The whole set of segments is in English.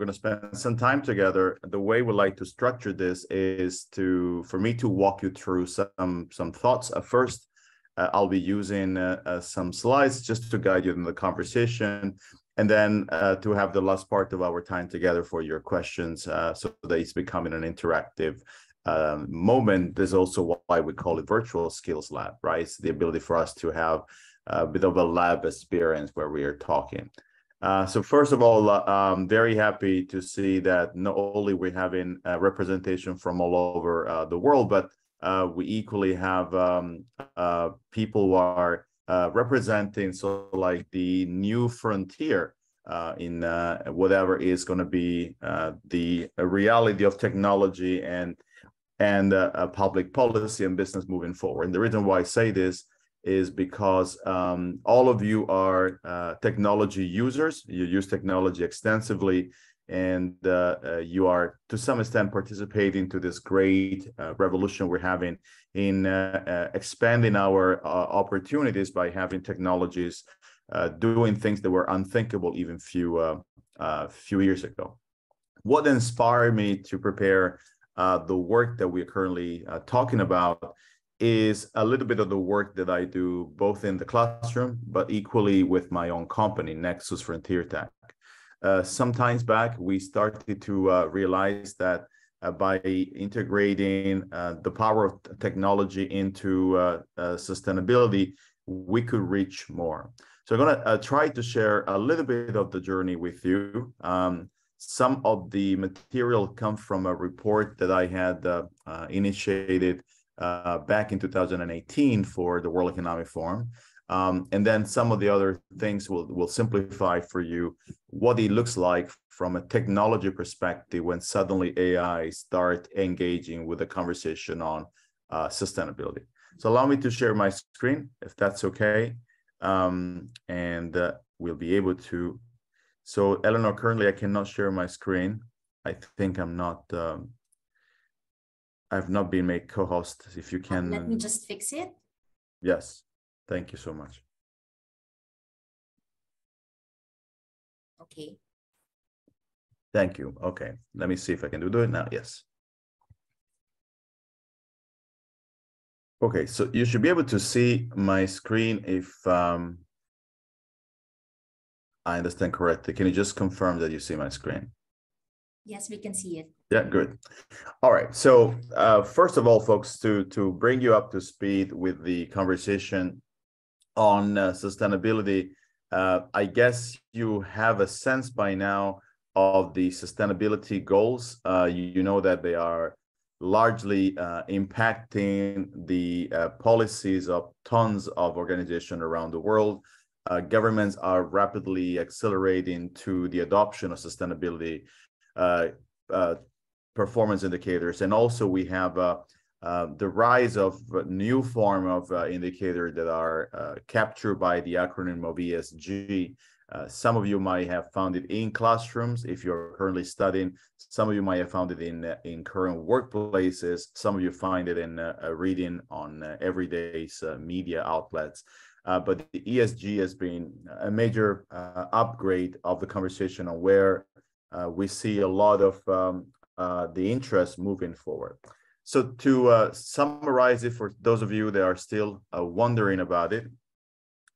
we're going to spend some time together. The way we like to structure this is for me to walk you through some thoughts. First, I'll be using some slides just to guide you in the conversation, and then to have the last part of our time together for your questions, so that it's becoming an interactive moment. There's also why we call it Virtual Skills Lab, right? It's the ability for us to have a bit of a lab experience where we are talking. So first of all, I'm very happy to see that not only we're having representation from all over the world, but we equally have people who are representing like the new frontier in whatever is going to be the reality of technology and public policy and business moving forward. And the reason why I say this is because all of you are technology users. You use technology extensively, and you are to some extent participating to this great revolution we're having in expanding our opportunities by having technologies doing things that were unthinkable even few years ago. What inspired me to prepare the work that we're currently talking about is a little bit of the work that I do both in the classroom, but equally with my own company, Nexus Frontier Tech. Sometimes back, we started to realize that by integrating the power of technology into sustainability, we could reach more. So I'm going to try to share a little bit of the journey with you. Some of the material comes from a report that I had initiated back in 2018 for the World Economic Forum. And then some of the other things will simplify for you what it looks like from a technology perspective when suddenly AI start engaging with a conversation on sustainability. So allow me to share my screen, if that's okay. And we'll be able to. So Eleanor, currently I cannot share my screen. I think I'm not, I've not been made co-host. If you can. Let me just fix it. Yes, thank you so much. Okay. Thank you. Okay, let me see if I can do it now. Yes. Okay, so you should be able to see my screen if I understand correctly. Can you just confirm that you see my screen? Yes, we can see it. Yeah, good. All right. So first of all, folks, to bring you up to speed with the conversation on sustainability, I guess you have a sense by now of the sustainability goals. You know that they are largely impacting the policies of tons of organizations around the world. Governments are rapidly accelerating to the adoption of sustainability performance indicators. And also we have the rise of a new form of indicator that are captured by the acronym of ESG. Some of you might have found it in classrooms if you're currently studying. Some of you might have found it in current workplaces. Some of you find it in reading on everyday media outlets. But the ESG has been a major upgrade of the conversation on where we see a lot of the interest moving forward. So to summarize it for those of you that are still wondering about it,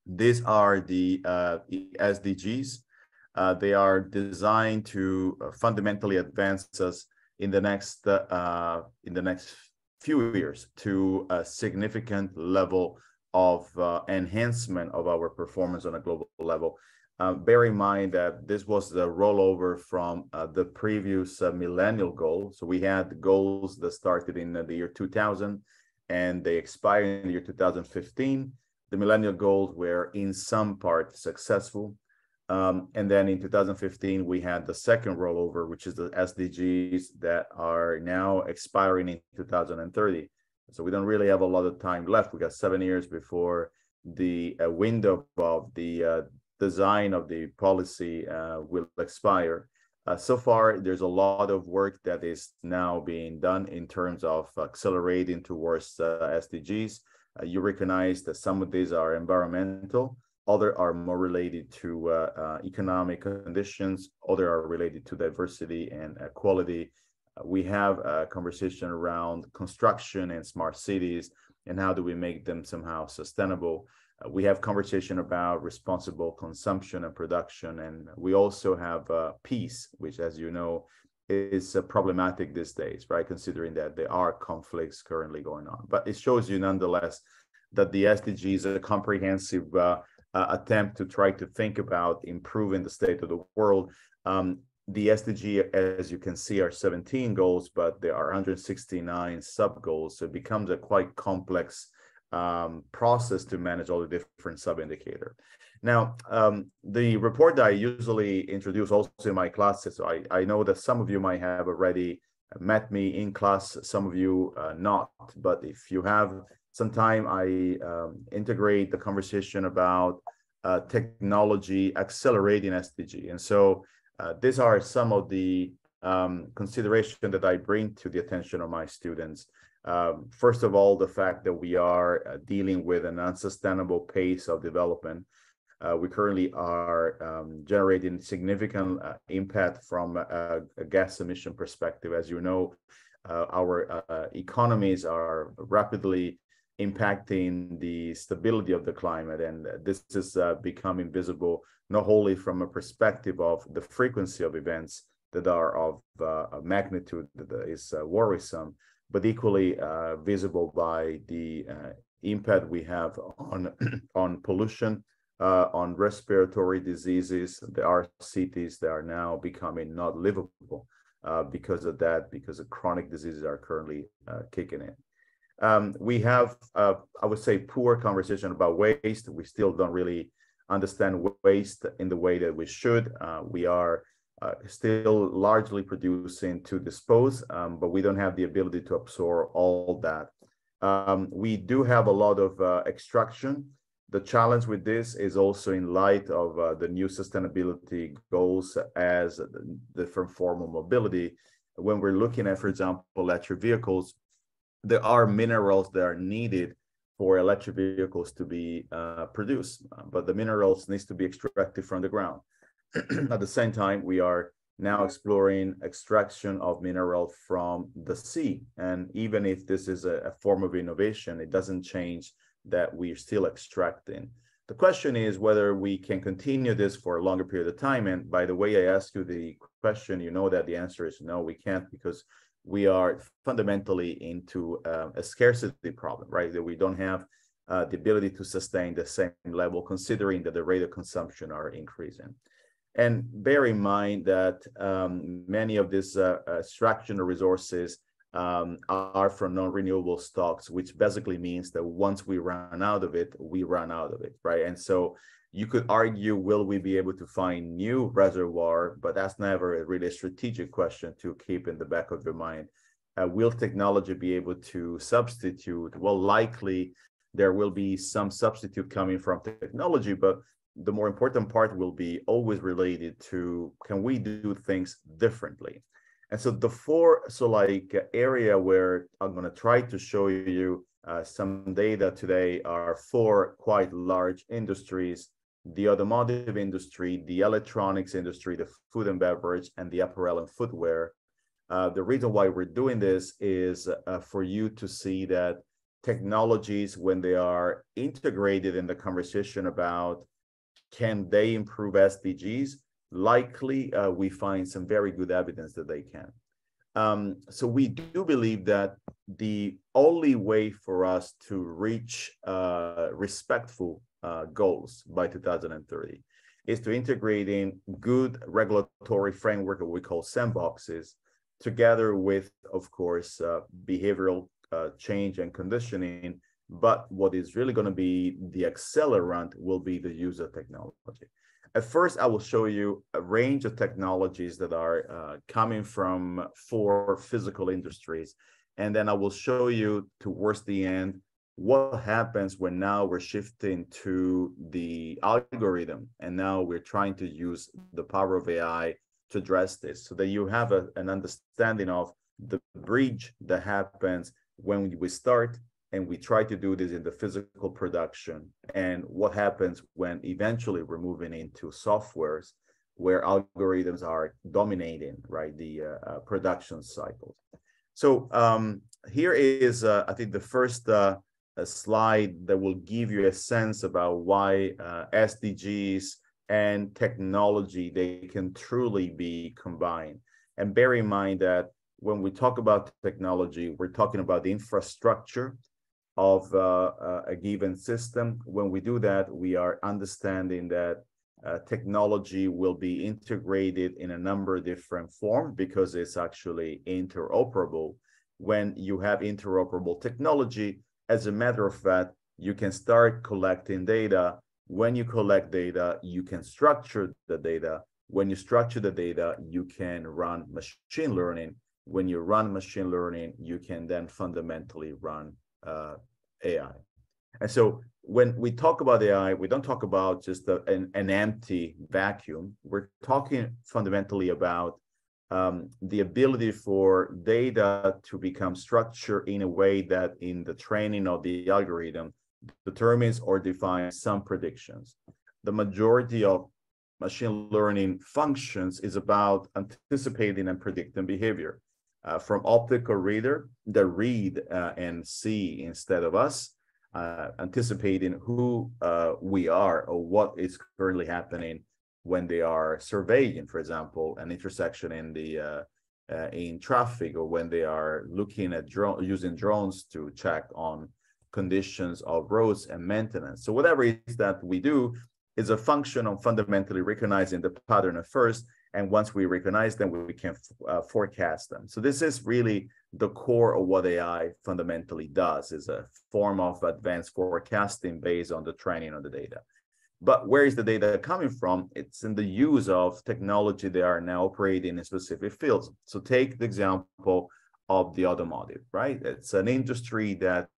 these are the SDGs. They are designed to fundamentally advance us in the next few years to a significant level of enhancement of our performance on a global level. Bear in mind that this was the rollover from the previous millennial goal. So we had goals that started in the year 2000 and they expired in the year 2015. The millennial goals were in some part successful. And then in 2015, we had the second rollover, which is the SDGs that are now expiring in 2030. So we don't really have a lot of time left. We got 7 years before the window of the design of the policy will expire. So far, there's a lot of work that is now being done in terms of accelerating towards SDGs. You recognize that some of these are environmental, other are more related to economic conditions, other are related to diversity and equality. We have a conversation around construction and smart cities and how do we make them somehow sustainable. We have conversation about responsible consumption and production, and we also have peace, which, as you know, is problematic these days, right? Considering that there are conflicts currently going on. But it shows you nonetheless that the SDG is a comprehensive attempt to try to think about improving the state of the world. The SDG, as you can see, are 17 goals, but there are 169 sub-goals. So it becomes a quite complex process to manage all the different sub-indicators. Now, the report that I usually introduce also in my classes, so I know that some of you might have already met me in class, some of you not, but if you have some time, I integrate the conversation about technology accelerating SDG. And so these are some of the considerations that I bring to the attention of my students. First of all, the fact that we are dealing with an unsustainable pace of development. We currently are generating significant impact from a gas emission perspective. As you know, our economies are rapidly impacting the stability of the climate, and this is becoming visible not only from a perspective of the frequency of events that are of a magnitude that is worrisome, but equally visible by the impact we have on on pollution, on respiratory diseases. There are cities that are now becoming not livable because of that, because of chronic diseases are currently kicking in. We have, I would say, poor conversation about waste. We still don't really understand waste in the way that we should. We are still largely producing to dispose, but we don't have the ability to absorb all that. We do have a lot of extraction. The challenge with this is also in light of the new sustainability goals as the different form of mobility. When we're looking at, for example, electric vehicles, there are minerals that are needed for electric vehicles to be produced, but the minerals needs to be extracted from the ground. At the same time, we are now exploring extraction of mineral from the sea. And even if this is a form of innovation, it doesn't change that we're still extracting. The question is whether we can continue this for a longer period of time. And by the way I ask you the question, you know that the answer is no, we can't, because we are fundamentally into a scarcity problem, right? That we don't have the ability to sustain the same level, considering that the rate of consumption are increasing. And bear in mind that many of these extraction resources are from non-renewable stocks, which basically means that once we run out of it, we run out of it, right? And so you could argue, will we be able to find new reservoir? But that's never a really strategic question to keep in the back of your mind. Will technology be able to substitute? Well, likely there will be some substitute coming from technology, but the more important part will be always related to, can we do things differently? And so the four, area where I'm going to try to show you some data today are four quite large industries: the automotive industry, the electronics industry, the food and beverage, and the apparel and footwear. The reason why we're doing this is for you to see that technologies, when they are integrated in the conversation about can they improve SDGs, likely we find some very good evidence that they can. So we do believe that the only way for us to reach respectful goals by 2030 is to integrate in good regulatory framework that we call sandboxes, together with, of course, behavioral change and conditioning. But what is really going to be the accelerant will be the use of technology. At first, I will show you a range of technologies that are coming from four physical industries. And then I will show you towards the end what happens when now we're shifting to the algorithm. And now we're trying to use the power of AI to address this, so that you have an understanding of the bridge that happens when we start and we try to do this in the physical production. And what happens when eventually we're moving into softwares where algorithms are dominating, right, the production cycles. So here is, I think, the first a slide that will give you a sense about why SDGs and technology, they can truly be combined. And bear in mind that when we talk about technology, we're talking about the infrastructure of a given system. When we do that, we are understanding that technology will be integrated in a number of different forms because it's actually interoperable. When you have interoperable technology, as a matter of fact, you can start collecting data. When you collect data, you can structure the data. When you structure the data, you can run machine learning. When you run machine learning, you can then fundamentally run AI. And so when we talk about AI, we don't talk about just an empty vacuum. We're talking fundamentally about the ability for data to become structured in a way that in the training of the algorithm determines or defines some predictions. The majority of machine learning functions is about anticipating and predicting behavior. From optical reader that read and see instead of us, anticipating who we are or what is currently happening when they are surveying, for example, an intersection in the in traffic, or when they are looking at using drones to check on conditions of roads and maintenance. So whatever it is that we do is a function of fundamentally recognizing the pattern at first, and once we recognize them, we can forecast them. So this is really the core of what AI fundamentally does, is a form of advanced forecasting based on the training of the data. But where is the data coming from? It's in the use of technology that are now operating in specific fields. So take the example of the automotive, right? It's an industry that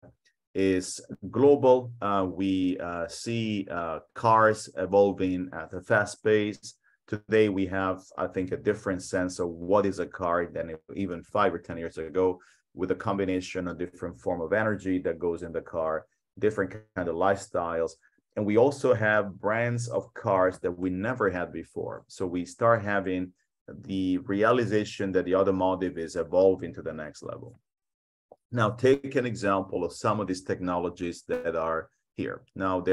is global. We see cars evolving at a fast pace. Today, we have, I think, a different sense of what is a car than even 5 or 10 years ago, with a combination of different form of energy that goes in the car, different kind of lifestyles. And we also have brands of cars that we never had before. So we start having the realization that the automotive is evolving to the next level. Now, take an example of some of these technologies that are here. Now,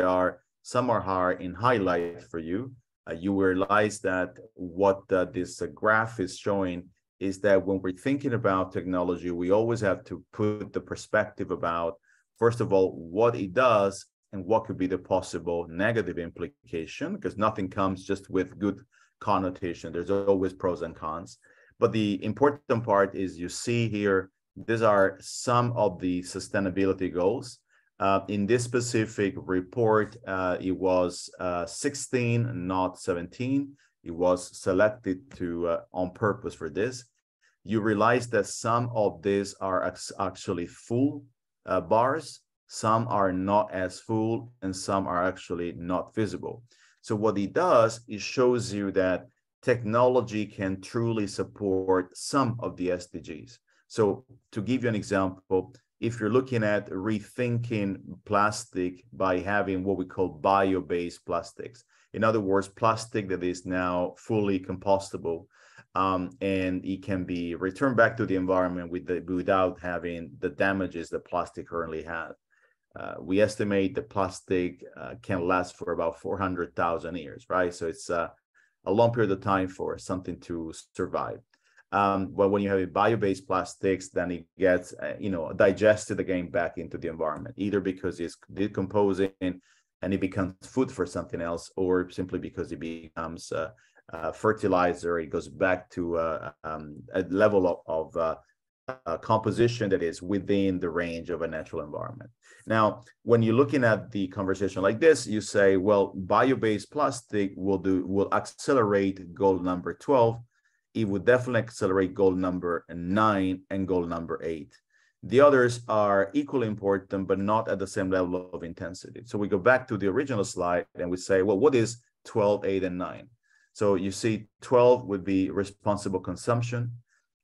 some are in highlight for you. You realize that what this graph is showing is that when we're thinking about technology, we always have to put the perspective about, first of all, what it does and what could be the possible negative implication, because nothing comes just with good connotation. There's always pros and cons. But the important part is you see here, these are some of the sustainability goals. In this specific report, it was 16, not 17. It was selected to on purpose for this. You realize that some of these are actually full bars, some are not as full, and some are actually not visible. So what it does, it shows you that technology can truly support some of the SDGs. So to give you an example, if you're looking at rethinking plastic by having what we call bio-based plastics, in other words, plastic that is now fully compostable, and it can be returned back to the environment without having the damages that plastic currently has. We estimate that plastic can last for about 400,000 years, right? So it's a long period of time for something to survive. But when you have a bio-based plastics, then it gets, digested again back into the environment, either because it's decomposing and it becomes food for something else, or simply because it becomes fertilizer. It goes back to a level of composition that is within the range of a natural environment. Now, when you're looking at the conversation like this, you say, well, bio-based plastic will accelerate goal number 12. It would definitely accelerate goal number 9 and goal number 8. The others are equally important, but not at the same level of intensity. So we go back to the original slide and we say, well, what is 12, 8, and 9? So you see 12 would be responsible consumption.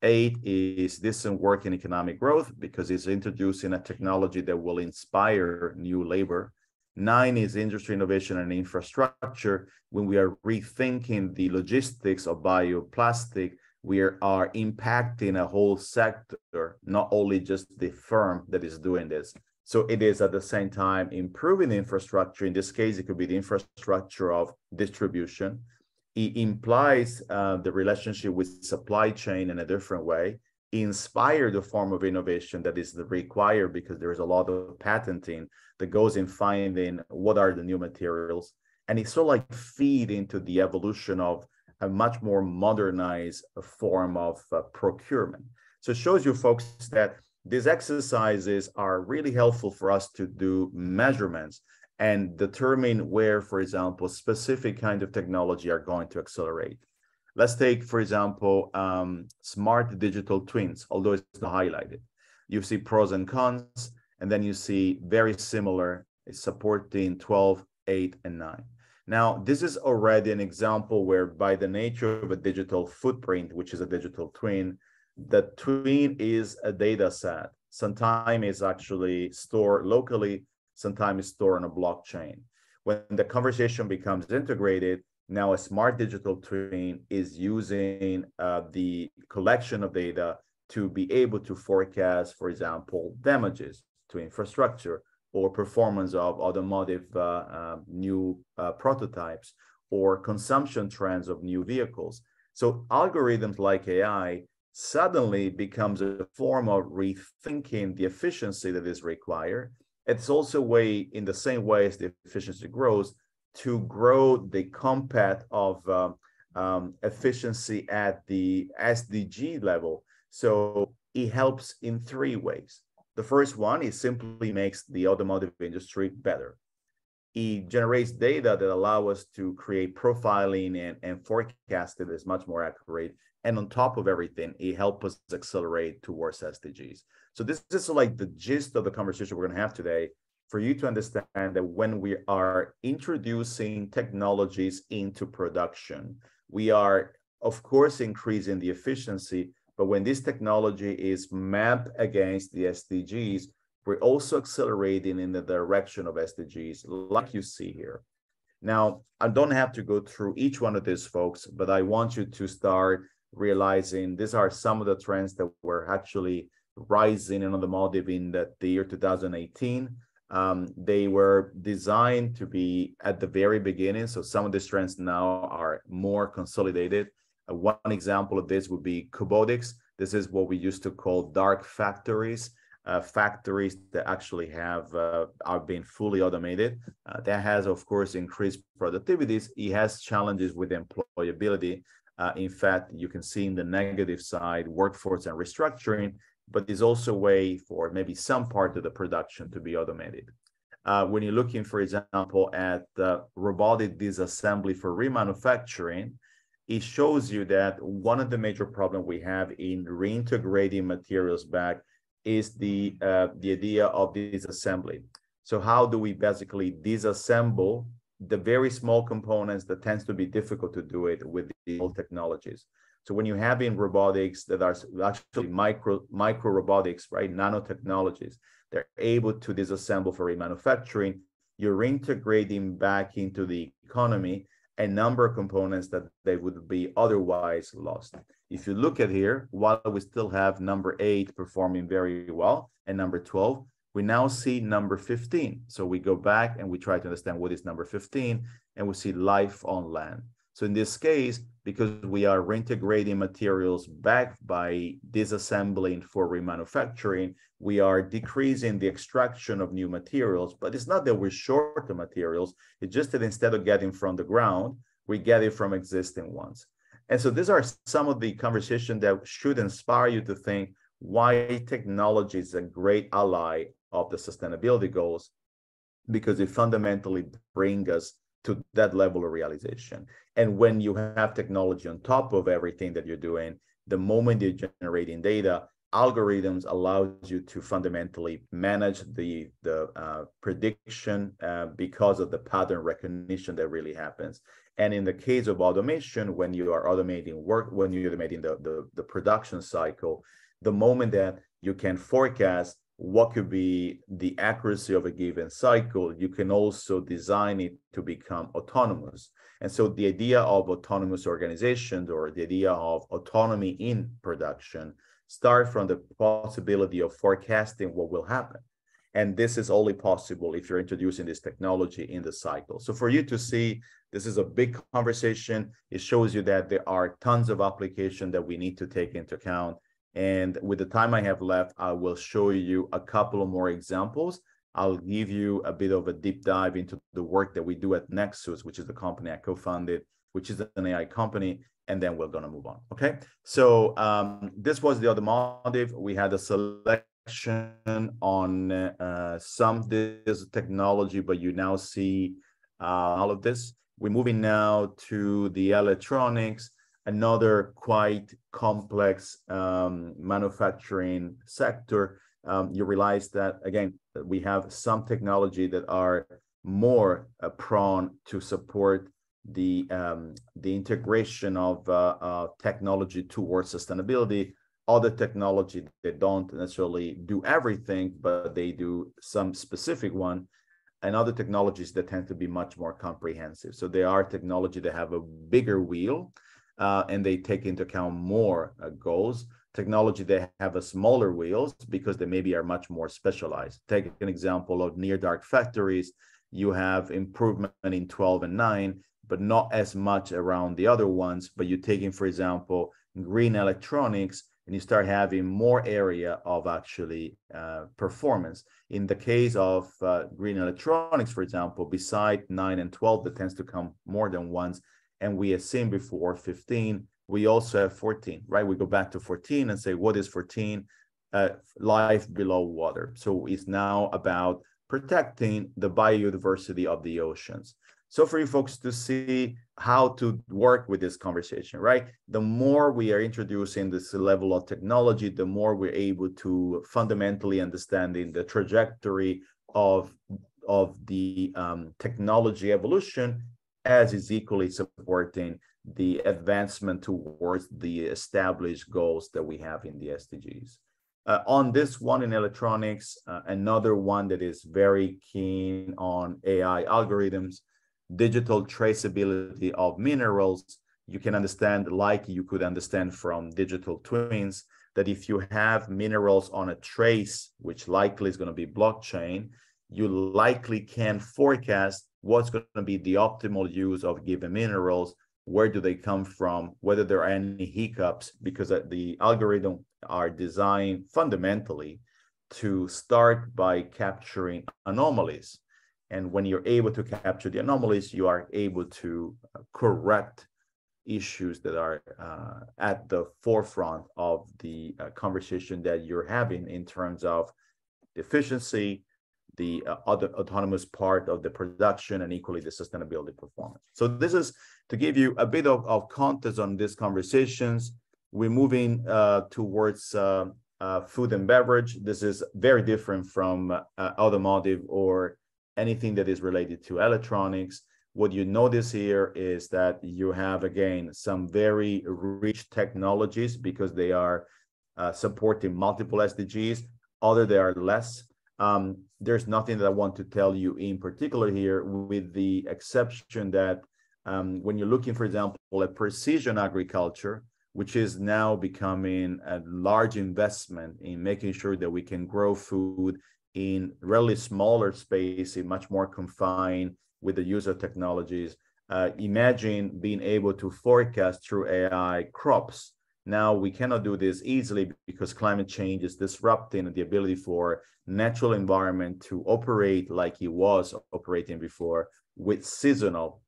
8 is decent work and economic growth because it's introducing a technology that will inspire new labor. 9 is industry innovation and infrastructure. When we are rethinking the logistics of bioplastic, we are impacting a whole sector, not only just the firm that is doing this. So it is at the same time improving the infrastructure. In this case, it could be the infrastructure of distribution. It implies the relationship with supply chain in a different way, inspire the form of innovation that is required because there is a lot of patenting that goes in finding what are the new materials. And it sort of like feed into the evolution of a much more modernized form of procurement. So it shows you folks that these exercises are really helpful for us to do measurements and determine where, for example, specific kind of technology are going to accelerate. Let's take, for example, smart digital twins, although it's not highlighted. You see pros and cons, and then you see very similar supporting 12, 8, and 9. Now, this is already an example where by the nature of a digital footprint, which is a digital twin, the twin is a data set. Sometimes it's actually stored locally, sometimes it's stored on a blockchain. When the conversation becomes integrated, now a smart digital twin is using the collection of data to be able to forecast, for example, damages to infrastructure or performance of automotive new prototypes or consumption trends of new vehicles. So algorithms like AI suddenly becomes a form of rethinking the efficiency that is required. It's also a way, in the same way as the efficiency grows, to grow the compact of efficiency at the SDG level. So it helps in 3 ways. The first one is simply makes the automotive industry better. It generates data that allow us to create profiling and forecast it is much more accurate. And on top of everything, it helps us accelerate towards SDGs. So this is like the gist of the conversation we're going to have today, for you to understand that when we are introducing technologies into production, we are, of course, increasing the efficiency. But when this technology is mapped against the SDGs, we're also accelerating in the direction of SDGs, like you see here. Now, I don't have to go through each one of these, folks, but I want you to start realizing these are some of the trends that were actually rising in automotive in the year 2018. They were designed to be at the very beginning. So some of these trends now are more consolidated. One example of this would be cobotics. This is what we used to call dark factories, factories that actually are being fully automated. That has, of course, increased productivities. It has challenges with employability. In fact, you can see in the negative side, workforce and restructuring, but there's also a way for maybe some part of the production to be automated. When you're looking, for example, at robotic disassembly for remanufacturing, it shows you that one of the major problems we have in reintegrating materials back is the idea of disassembly. So how do we basically disassemble the very small components that tends to be difficult to do it with the old technologies? So when you have in robotics that are actually micro robotics, right, nanotechnologies, they're able to disassemble for remanufacturing, you're reintegrating back into the economy a number of components that they would be otherwise lost. If you look at here, while we still have number 8 performing very well and number 12, we now see number 15. So we go back and we try to understand what is number 15, and we see life on land. So in this case, because we are reintegrating materials back by disassembling for remanufacturing, we are decreasing the extraction of new materials, but it's not that we're short of materials. It's just that instead of getting from the ground, we get it from existing ones. And so these are some of the conversations that should inspire you to think why technology is a great ally of the sustainability goals, because it fundamentally brings us to that level of realization. And when you have technology on top of everything that you're doing, the moment you're generating data, algorithms allows you to fundamentally manage the prediction because of the pattern recognition that really happens. And in the case of automation, when you are automating work, when you're automating the production cycle, the moment that you can forecast what could be the accuracy of a given cycle, you can also design it to become autonomous. And so the idea of autonomous organizations, or the idea of autonomy in production, start from the possibility of forecasting what will happen. And this is only possible if you're introducing this technology in the cycle. So for you to see, this is a big conversation. It shows you that there are tons of applications that we need to take into account. And with the time I have left, I will show you a couple of more examples. I'll give you a bit of a deep dive into the work that we do at Nexus, which is the company I co-founded, which is an AI company, and then we're going to move on. Okay. So this was the automotive. We had a selection on some this technology, but you now see all of this. We're moving now to the electronics, another quite complex manufacturing sector. You realize that, again, we have some technology that are more prone to support the integration of technology towards sustainability. Other technology that don't necessarily do everything, but they do some specific one, and other technologies that tend to be much more comprehensive. So there are technology that have a bigger wheel, and they take into account more goals. Technology that have a smaller wheels because they maybe are much more specialized. Take an example of near dark factories. You have improvement in 12 and 9, but not as much around the other ones. But you're taking, for example, green electronics, and you start having more area of actually performance. In the case of green electronics, for example, beside 9 and 12, that tends to come more than once. And we have seen before 15, we also have 14, right? We go back to 14 and say, what is 14? Life below water. So it's now about protecting the biodiversity of the oceans. So for you folks to see how to work with this conversation, right? The more we are introducing this level of technology, the more we're able to fundamentally understanding the trajectory of the technology evolution, as is equally supporting the advancement towards the established goals that we have in the SDGs. On this one in electronics, another one that is very keen on AI algorithms, digital traceability of minerals. You can understand, like you could understand from digital twins, that if you have minerals on a trace, which likely is going to be blockchain, you likely can forecast what's going to be the optimal use of given minerals, where do they come from, whether there are any hiccups, because the algorithm are designed fundamentally to start by capturing anomalies. And when you're able to capture the anomalies, you are able to correct issues that are at the forefront of the conversation that you're having in terms of efficiency, the other autonomous part of the production, and equally the sustainability performance. So this is to give you a bit of context on these conversations. We're moving towards food and beverage. This is very different from automotive or anything that is related to electronics. What you notice here is that you have, again, some very rich technologies because they are supporting multiple SDGs. Other, they are less. There's nothing that I want to tell you in particular here, with the exception that when you're looking, for example, at precision agriculture, which is now becoming a large investment in making sure that we can grow food in really smaller space, in much more confined with the use of technologies. Imagine being able to forecast through AI crops. Now we cannot do this easily because climate change is disrupting the ability for natural environment to operate like it was operating before with seasonal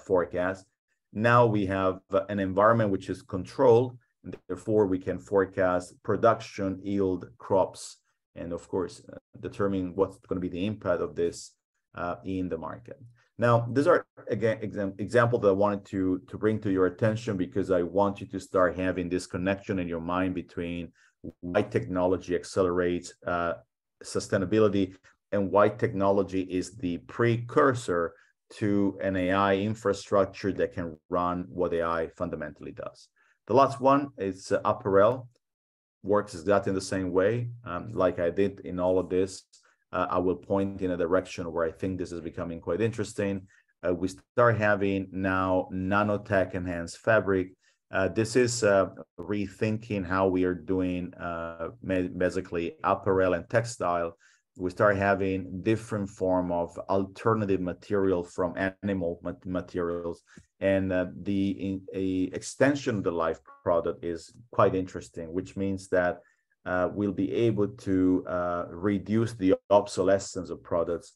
forecasts. Now we have an environment which is controlled, and therefore we can forecast production, yield, crops, and of course, determine what's going to be the impact of this in the market. Now, these are, again, examples that I wanted to bring to your attention because I want you to start having this connection in your mind between why technology accelerates sustainability, and why technology is the precursor to an AI infrastructure that can run what AI fundamentally does. The last one is apparel. Works exactly in the same way. Like I did in all of this, I will point in a direction where I think this is becoming quite interesting. We start having now nanotech enhanced fabric. This is rethinking how we are doing basically apparel and textile. We start having different form of alternative material from animal materials, and the extension of the life product is quite interesting, which means that we'll be able to reduce the obsolescence of products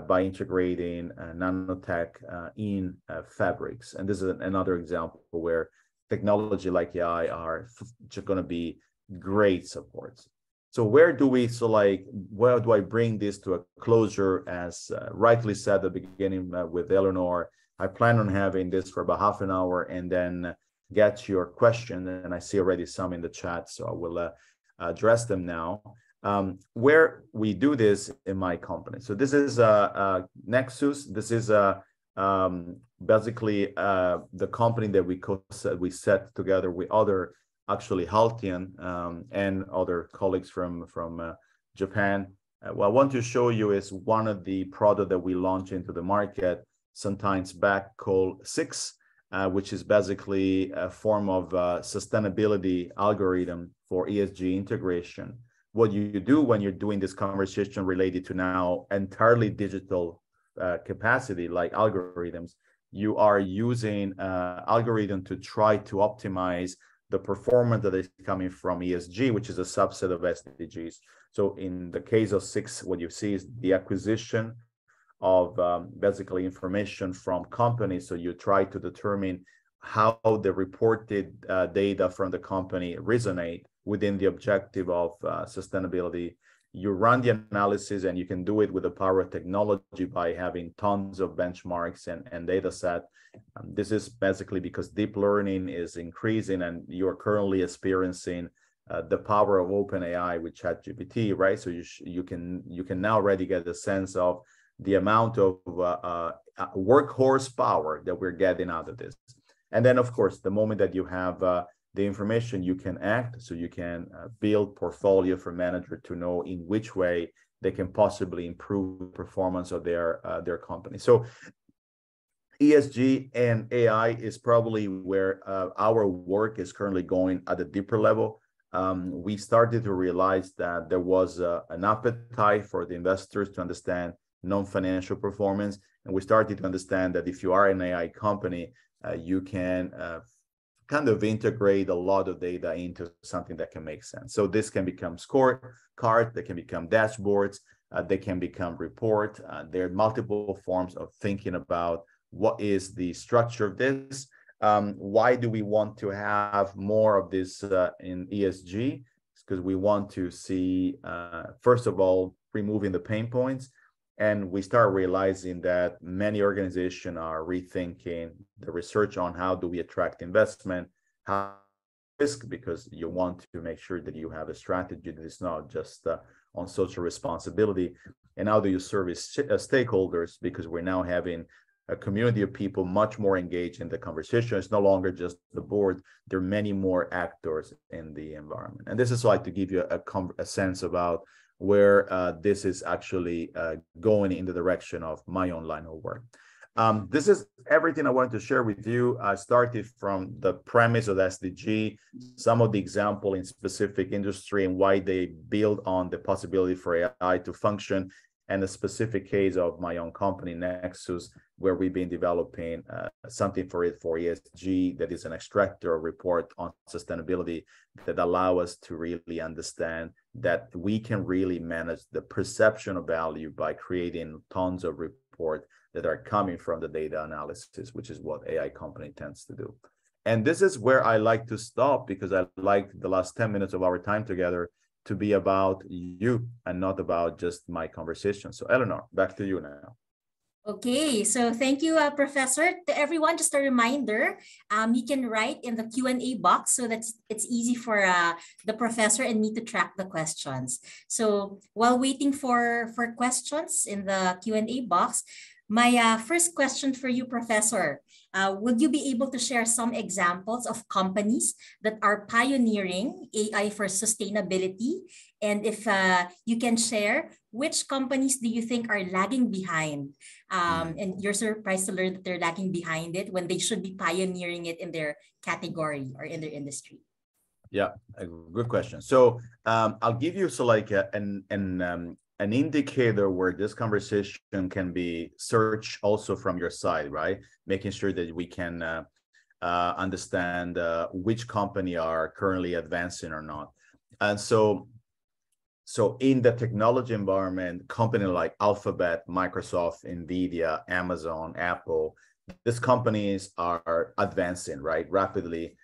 by integrating nanotech in fabrics. And this is another example where technology like AI are just going to be great supports. So where do I bring this to a closure? As rightly said at the beginning with Eleanor, I plan on having this for about half an hour and then get your question. And I see already some in the chat, so I will address them now. Where we do this in my company. So this is Nexus. This is basically the company that we set together with other, actually Haltian and other colleagues from Japan. What I want to show you is one of the products that we launched into the market some times back called SIX, which is basically a form of sustainability algorithm for ESG integration. What you do when you're doing this conversation related to now entirely digital capacity like algorithms, you are using algorithm to try to optimize the performance that is coming from ESG, which is a subset of SDGs. So in the case of SIX, what you see is the acquisition of basically information from companies. So you try to determine how the reported data from the company resonate within the objective of sustainability. You run the analysis, and you can do it with the power of technology by having tons of benchmarks and data set. This is basically because deep learning is increasing, and you're currently experiencing the power of OpenAI with ChatGPT, right? So you can now already get a sense of the amount of workhorse power that we're getting out of this. And then, of course, the moment that you have the information, you can act. So you can build portfolio for manager to know in which way they can possibly improve the performance of their company. So ESG and AI is probably where our work is currently going at a deeper level. We started to realize that there was an appetite for the investors to understand non-financial performance. And we started to understand that if you are an AI company, you can kind of integrate a lot of data into something that can make sense. So this can become scorecard, they can become dashboards, they can become report. There are multiple forms of thinking about what is the structure of this. Why do we want to have more of this in ESG? It's because we want to see, first of all, removing the pain points. And we start realizing that many organizations are rethinking the research on how do we attract investment, how risk, because you want to make sure that you have a strategy that is not just on social responsibility. And how do you service stakeholders? Because we're now having a community of people much more engaged in the conversation. It's no longer just the board. There are many more actors in the environment. And this is like to give you a sense about where this is actually going in the direction of my own line of work. This is everything I wanted to share with you. I started from the premise of SDG, some of the example in specific industry and why they build on the possibility for AI to function, and a specific case of my own company, Nexus, where we've been developing something for ESG that is an extractor report on sustainability that allow us to really understand that we can really manage the perception of value by creating tons of reports that are coming from the data analysis, which is what AI company tends to do. And this is where I like to stop, because I like the last 10 minutes of our time together to be about you and not about just my conversation. So Eleanor, back to you now. Okay, so thank you, Professor. To everyone, just a reminder, you can write in the Q&A box so that it's easy for the professor and me to track the questions. So while waiting for questions in the Q&A box, my first question for you, Professor, would you be able to share some examples of companies that are pioneering AI for sustainability? And if you can share, which companies do you think are lagging behind? And you're surprised to learn that they're lagging behind it when they should be pioneering it in their category or in their industry. Yeah, a good question. So I'll give you like an indicator where this conversation can be searched also from your side, right? Making sure that we can understand which company are currently advancing or not. And so in the technology environment, company like Alphabet, Microsoft, NVIDIA, Amazon, Apple, these companies are advancing, right, rapidly.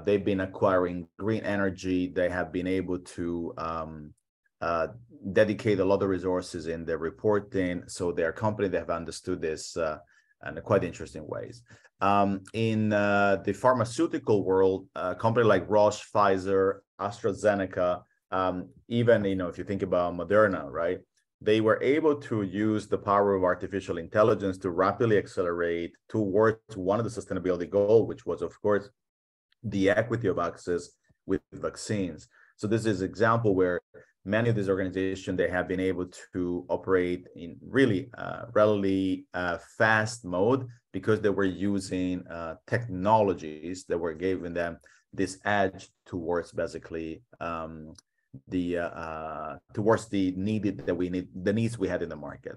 They've been acquiring green energy. They have been able to dedicate a lot of resources in their reporting. So they're a company that have understood this in quite interesting ways. In the pharmaceutical world, a company like Roche, Pfizer, AstraZeneca, even, if you think about Moderna, right, they were able to use the power of artificial intelligence to rapidly accelerate towards one of the sustainability goals, which was, of course, the equity of access with vaccines. So this is an example where many of these organizations, they have been able to operate in really relatively fast mode because they were using technologies that were giving them this edge towards basically towards the needs we had in the market.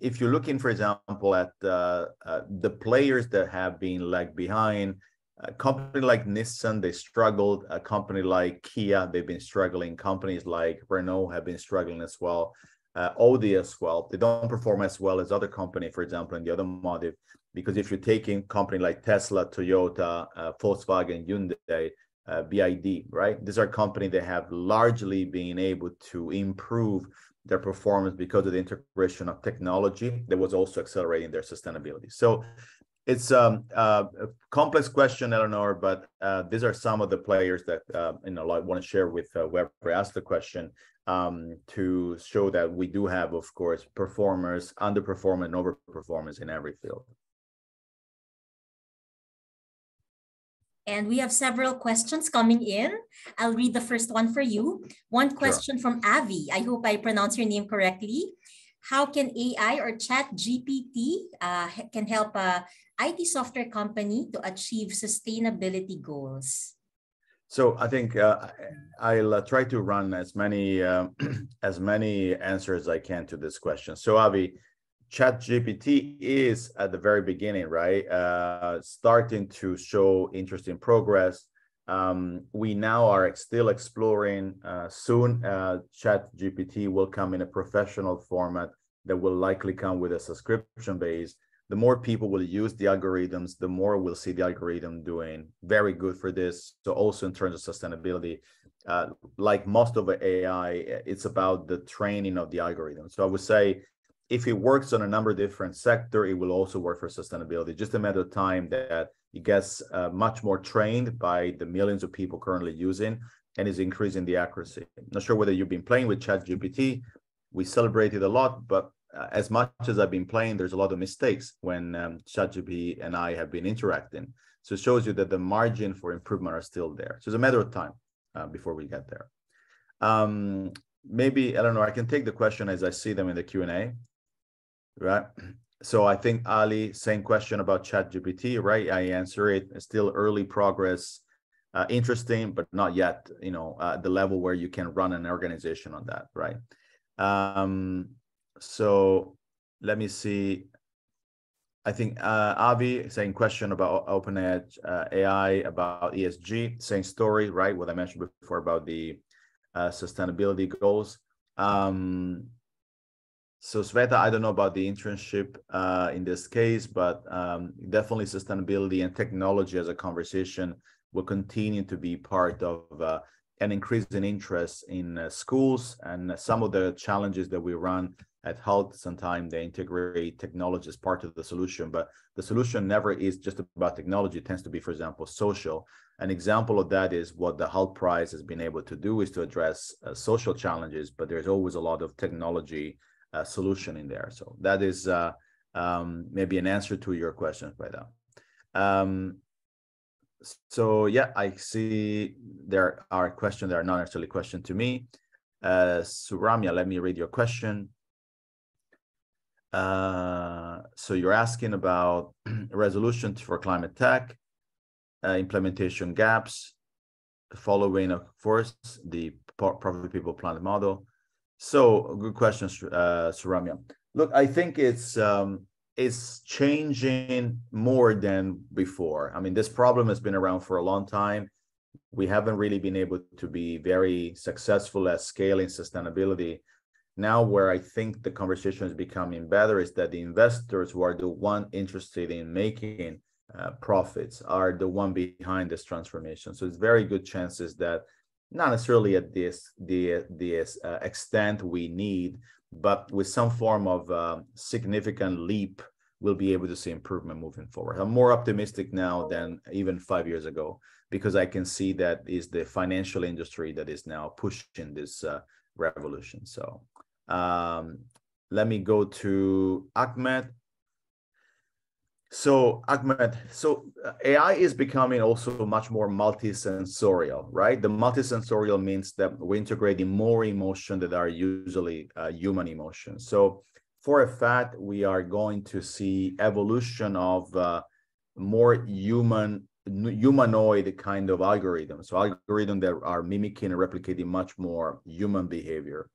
If you're looking, for example, at the players that have been lagged behind, a company like Nissan, they struggled. A company like Kia, they've been struggling. Companies like Renault have been struggling as well. Audi as well. They don't perform as well as other companies, for example, in the automotive, because if you're taking company like Tesla, Toyota, Volkswagen, Hyundai, BID, right? These are companies that have largely been able to improve their performance because of the integration of technology that was also accelerating their sustainability. So it's a complex question, Eleanor, but these are some of the players that I want to share with whoever asked the question to show that we do have, of course, performers, underperformers, and overperformers in every field. And we have several questions coming in. I'll read the first one for you. One question from Avi. I hope I pronounce your name correctly. How can AI or ChatGPT can help a IT software company to achieve sustainability goals? So I think I'll try to run as many as many answers as I can to this question. So Avi, ChatGPT is at the very beginning, right? Starting to show interesting progress. We now are still exploring. Soon, ChatGPT will come in a professional format that will likely come with a subscription base. The more people will use the algorithms, the more we'll see the algorithm doing very good for this. So also in terms of sustainability, like most of AI, it's about the training of the algorithm. So I would say, if it works on a number of different sectors, it will also work for sustainability. Just a matter of time that it gets much more trained by the millions of people currently using and is increasing the accuracy. I'm not sure whether you've been playing with ChatGPT. We celebrate it a lot, but as much as I've been playing, there's a lot of mistakes when ChatGPT and I have been interacting. So it shows you that the margin for improvement are still there. So it's a matter of time before we get there. Maybe, Eleanor, I can take the question as I see them in the Q&A. Right. So I think Ali, same question about ChatGPT, right? I answer it. Still early progress, interesting, but not yet, the level where you can run an organization on that, right? So let me see. I think Avi, same question about OpenAI, AI, about ESG, same story, right? What I mentioned before about the sustainability goals. So Sveta, I don't know about the internship in this case, but definitely sustainability and technology as a conversation will continue to be part of an increase in interest in schools, and some of the challenges that we run At HALT, sometimes they integrate technology as part of the solution, but the solution never is just about technology. It tends to be, for example, social. An example of that is what the HALT Prize has been able to do is to address social challenges, but there's always a lot of technology solution in there. So that is maybe an answer to your question right now. So yeah, I see there are questions that are not necessarily questions to me. Suramya, let me read your question. So you're asking about resolutions for climate tech, implementation gaps, following, of course, the Profit People Planet model. So good question, Suramya. Look, I think it's changing more than before. I mean, this problem has been around for a long time. We haven't really been able to be very successful at scaling sustainability. Now, where I think the conversation is becoming better is that the investors who are the one interested in making profits are the one behind this transformation. So it's very good chances that not necessarily at the extent we need, but with some form of significant leap, we'll be able to see improvement moving forward. I'm more optimistic now than even 5 years ago, because I can see that is the financial industry that is now pushing this revolution. So let me go to Ahmed. So Ahmed, AI is becoming also much more multisensorial, right? The multisensorial means that we're integrating more emotion that are usually human emotions. So for a fact, we are going to see evolution of more humanoid kind of algorithms. So algorithms that are mimicking and replicating much more human behavior.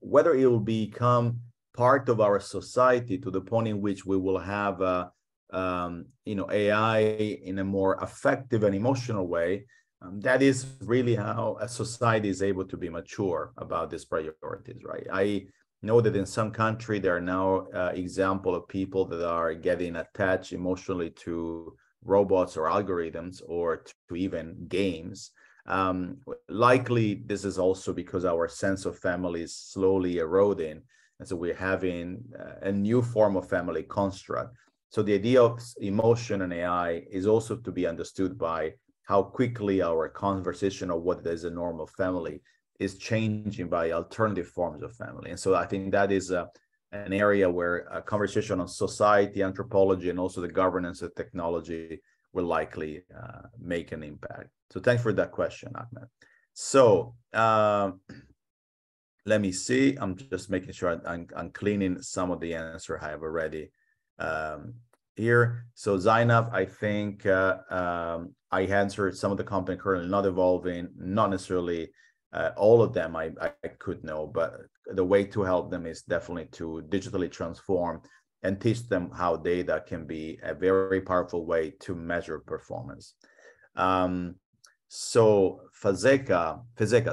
Whether it will become part of our society to the point in which we will have AI in a more effective and emotional way, that is really how a society is able to be mature about these priorities, right? I know that in some country there are now example of people that are getting attached emotionally to robots or algorithms or to even games. Likely this is also because our sense of family is slowly eroding, and so we're having a new form of family construct. So the idea of emotion and AI is also to be understood by how quickly our conversation of what is a normal family is changing by alternative forms of family. And so I think that is an area where a conversation on society, anthropology, and also the governance of technology will likely make an impact. So thanks for that question, Ahmed. So let me see. I'm just making sure I'm cleaning some of the answer I have already here. So Zainab, I think I answered some of the company currently not evolving, not necessarily all of them I could know, but the way to help them is definitely to digitally transform and teach them how data can be a very powerful way to measure performance. So Fazeka,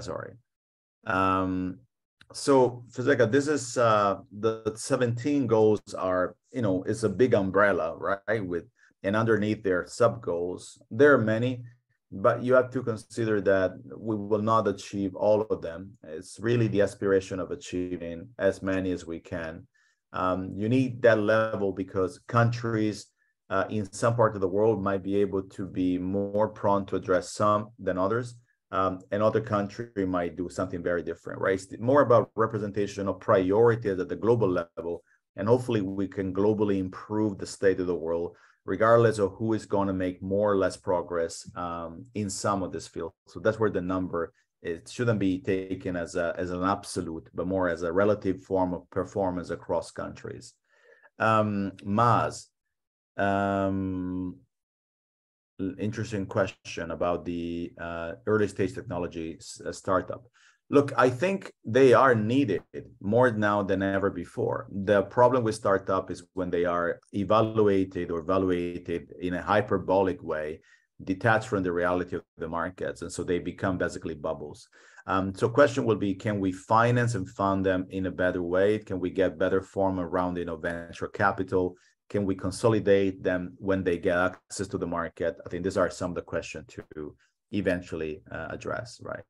sorry. So Fazeka, this is the 17 goals are, it's a big umbrella, right? And underneath there are sub goals. There are many, but you have to consider that we will not achieve all of them. It's really the aspiration of achieving as many as we can. You need that level because countries in some part of the world might be able to be more prone to address some than others. Another country might do something very different, right? It's more about representation of priorities at the global level. And hopefully we can globally improve the state of the world, regardless of who is going to make more or less progress in some of this field. So that's where the number, it shouldn't be taken as an absolute, but more as a relative form of performance across countries. Maz, interesting question about the early stage technology startup. Look, I think they are needed more now than ever before. The problem with startup is when they are evaluated in a hyperbolic way, detached from the reality of the markets. And so they become basically bubbles. So question will be, can we finance and fund them in a better way? Can we get better form around venture capital? Can we consolidate them when they get access to the market? I think these are some of the questions to eventually address, right?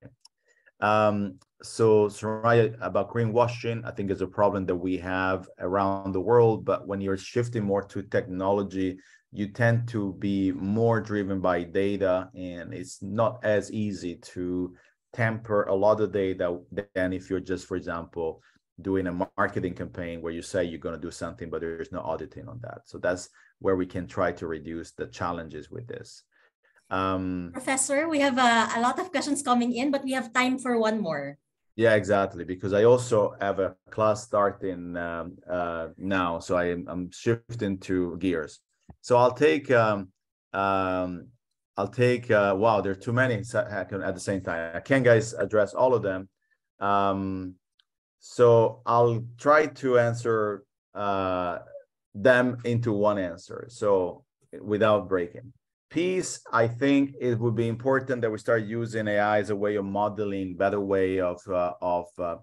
So Soraya, about greenwashing, I think is a problem that we have around the world, but when you're shifting more to technology, you tend to be more driven by data, and it's not as easy to temper a lot of data than if you're just, for example, doing a marketing campaign where you say you're going to do something, but there's no auditing on that. So that's where we can try to reduce the challenges with this. Professor, we have a lot of questions coming in, but we have time for one more. Yeah, exactly. Because I also have a class starting now, so I'm shifting to gears. So I'll take wow, there are too many at the same time. I can't, guys, address all of them. So I'll try to answer them into one answer, so without breaking. Peace, I think it would be important that we start using AI as a way of modeling, better way of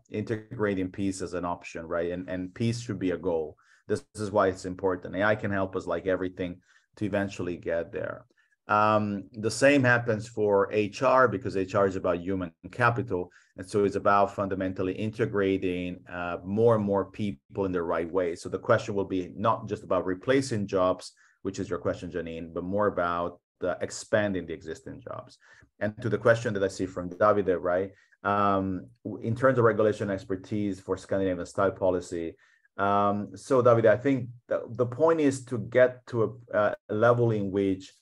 integrating peace as an option, right? And peace should be a goal. This is why it's important. AI can help us, like everything, to eventually get there. The same happens for HR, because HR is about human capital. And so it's about fundamentally integrating more and more people in the right way. So the question will be not just about replacing jobs, which is your question, Janine, but more about expanding the existing jobs. And to the question that I see from Davide, right? In terms of regulation expertise for Scandinavian style policy, so Davide, I think the point is to get to a level in which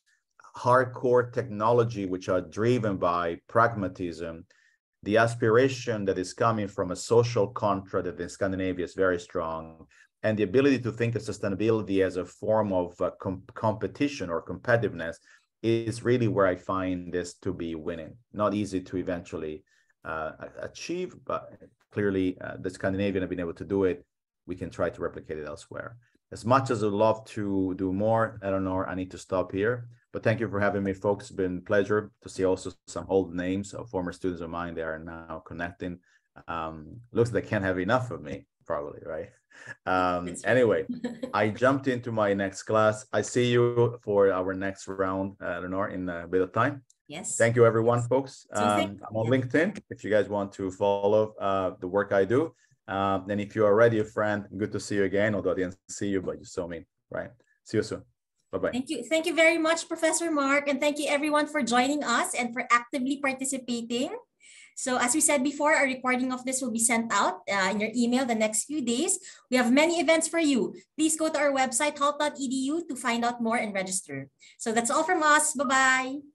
hardcore technology, which are driven by pragmatism, the aspiration that is coming from a social contract that in Scandinavia is very strong, and the ability to think of sustainability as a form of competition or competitiveness is really where I find this to be winning. Not easy to eventually achieve, but clearly the Scandinavian have been able to do it. We can try to replicate it elsewhere. As much as I'd love to do more, Eleanor, I need to stop here. But thank you for having me, folks. It's been a pleasure to see also some old names of former students of mine that are now connecting. Looks like they can't have enough of me, probably, right? Anyway, I jumped into my next class. I see you for our next round, Eleanor, in a bit of time. Yes. Thank you, everyone, folks. So I'm on LinkedIn if you guys want to follow the work I do. And if you're already a friend, good to see you again, although I didn't see you, but you saw me, right? See you soon. Bye-bye. Thank you. Thank you very much, Professor Mark. And thank you everyone for joining us and for actively participating. So as we said before, a recording of this will be sent out in your email the next few days. We have many events for you. Please go to our website, halt.edu, to find out more and register. So that's all from us. Bye-bye.